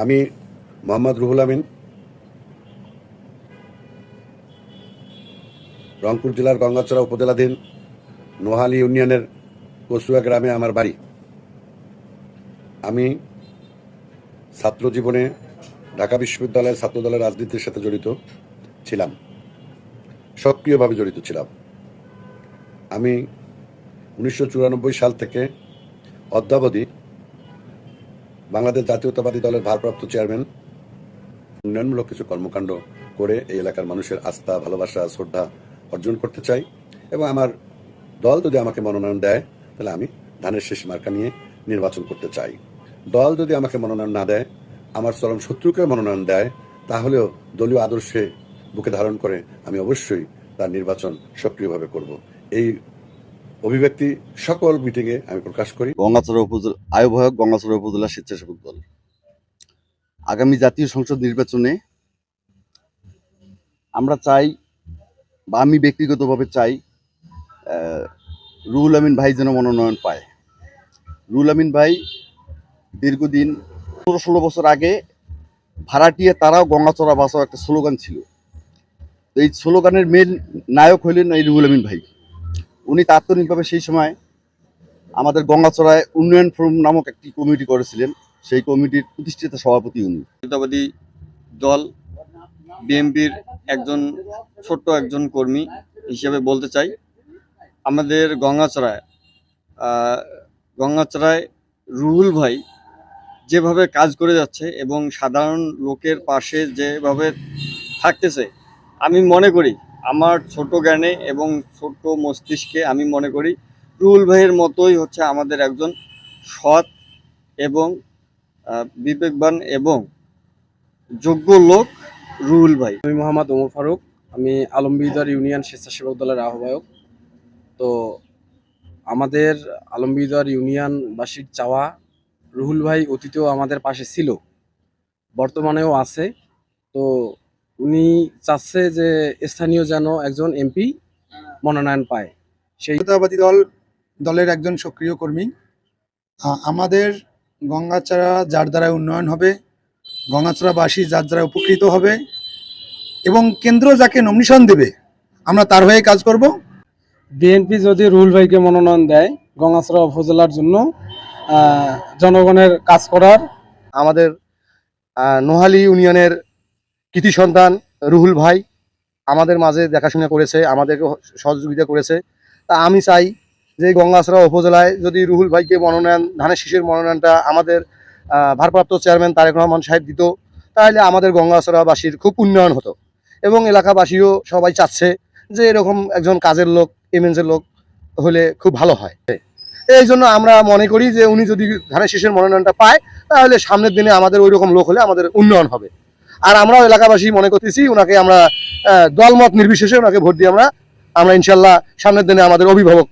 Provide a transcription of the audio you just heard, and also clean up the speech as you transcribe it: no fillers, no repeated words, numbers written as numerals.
আমি মোহাম্মদ রুহুল আমিন, রংপুর জেলার গঙ্গাচড়া উপজেলাধীন নোহালী ইউনিয়নের কচুয়া গ্রামে আমার বাড়ি। আমি ছাত্র জীবনে ঢাকা বিশ্ববিদ্যালয়ের ছাত্রদলের রাজনীতির সাথে জড়িত ছিলাম, সক্রিয়ভাবে জড়িত ছিলাম। আমি 1994 সাল থেকে অদ্যাবধি বাংলাদেশ জাতীয়তাবাদী দলের ভারপ্রাপ্ত চেয়ারম্যান। উন্নয়নমূলক কিছু কর্মকাণ্ড করে এই এলাকার মানুষের আস্থা, ভালোবাসা, শ্রদ্ধা অর্জন করতে চাই এবং আমার দল যদি আমাকে মনোনয়ন দেয় তাহলে আমি ধানের শীষ মার্কা নিয়ে নির্বাচন করতে চাই। দল যদি আমাকে মনোনয়ন না দেয়, আমার চরম শত্রুকে মনোনয়ন দেয়, তাহলেও দলীয় আদর্শে বুকে ধারণ করে আমি অবশ্যই তার নির্বাচন সক্রিয়ভাবে করব। এই অভিব্যক্তি সকল মিটিংয়ে আমি প্রকাশ করি। গঙ্গাচড়া উপজেলা আহ্বায়ক, গঙ্গাচড়া উপজেলা স্বেচ্ছাসেবক দল। আগামী জাতীয় সংসদ নির্বাচনে আমরা চাই, বা আমি ব্যক্তিগতভাবে চাই, রুহুল আমিন ভাই যেন মনোনয়ন পায়। রুহুল আমিন ভাই দীর্ঘদিন 16 বছর আগে ভাড়াটিয়া তারাও গঙ্গাচড়া বাঁচাও একটা স্লোগান ছিল। তো এই স্লোগানের মেন নায়ক হইলেন এই রুহুল আমিন ভাই। উনি তাৎক্ষণিকভাবে সেই সময় আমাদের গঙ্গাচড়ায় উন্নয়ন ফোরাম নামক একটি কমিটি করেছিলেন। সেই কমিটির প্রতিষ্ঠিত সভাপতি উনি। জাতীয়তাবাদী দল বিএনপির ছোট্ট একজন কর্মী হিসেবে বলতে চাই, আমাদের গঙ্গাচড়ায় রুহুল ভাই যেভাবে কাজ করে যাচ্ছে এবং সাধারণ লোকের পাশে যেভাবে থাকতেছে, আমি মনে করি, আমার ছোট জ্ঞানে এবং ছোট মস্তিষ্কে আমি মনে করি রুহুল ভাইয়ের মতোই হচ্ছে আমাদের একজন সৎ এবং বিবেকবান এবং যোগ্য লোক রুহুল ভাই। আমি মোহাম্মদ ওমর ফারুক, আমি আলমবিদার ইউনিয়ন স্বেচ্ছাসেবক দলের আহ্বায়ক। তো আমাদের আলমবিদার ইউনিয়নবাসীর চাওয়া, রুহুল ভাই অতীতেও আমাদের পাশে ছিল, বর্তমানেও আছে। তো উনি চাচ্ছে যে স্থানীয় যেন একজন এমপি মনোনয়ন পায়। সেই জাতীয়তাবাদী দলের একজন সক্রিয় কর্মী। আমাদের গঙ্গাচড়া যার দ্বারা উন্নয়ন হবে, গঙ্গাচড়াবাসী যার দ্বারা উপকৃত হবে এবং কেন্দ্র যাকে নমিনেশন দেবে আমরা তার হয়ে কাজ করব। বিএনপি যদি রুহুল ভাইকে মনোনয়ন দেয় গঙ্গাচড়া উপজেলার জন্য জনগণের কাজ করার, আমাদের নোহালী ইউনিয়নের কৃতি সন্তান রুহুল ভাই আমাদের মাঝে দেখাশোনা করেছে, আমাদেরকে সহযোগিতা করেছে। তা আমি চাই যে গঙ্গাচড়া উপজেলায় যদি রুহুল ভাইকে ধানের শীষের মনোনয়নটা আমাদের ভারপ্রাপ্ত চেয়ারম্যান তারেক রহমান সাহেব দিত, তাহলে আমাদের গঙ্গাচড়াবাসীর খুব উন্নয়ন হতো এবং এলাকাবাসীও সবাই চাচ্ছে যে এরকম একজন কাজের লোক, এমএনসির লোক হলে খুব ভালো হয়। এই জন্য আমরা মনে করি যে উনি যদি ধানের শীষের মনোনয়নটা পায় তাহলে সামনের দিনে আমাদের ওই রকম লোক হলে আমাদের উন্নয়ন হবে। আর আমরাও এলাকাবাসী মনে করতেছি ওনাকে আমরা দলমত নির্বিশেষে ওনাকে ভোট দিয়ে আমরা ইনশাল্লাহ সামনের দিনে আমাদের অভিভাবক